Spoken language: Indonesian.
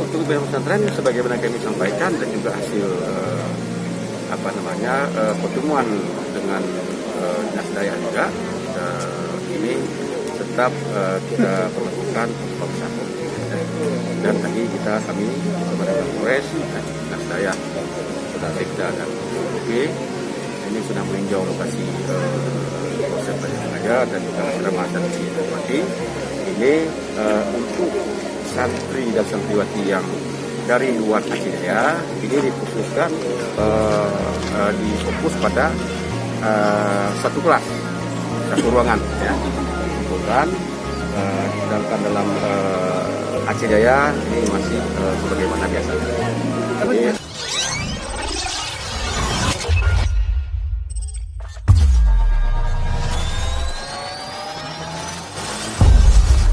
Untuk pimpinan pesantren sebagaimana kami sampaikan dan juga hasil pertemuan dengan dinas daya juga ini tetap kita perlakukan protokol kesehatan. Dan tadi kami bersama dengan Polres, dinas daya, Sekda dan OP ini sudah meninjau lokasi proses belajar dan juga asrama dan santriwati. Ini untuk santri dan santriwati yang dari luar Aceh Jaya ini dikhususkan difokus pada satu kelas, satu ruangan ya. Bukan sedangkan dalam Aceh Jaya ini masih sebagaimana biasa. Jadi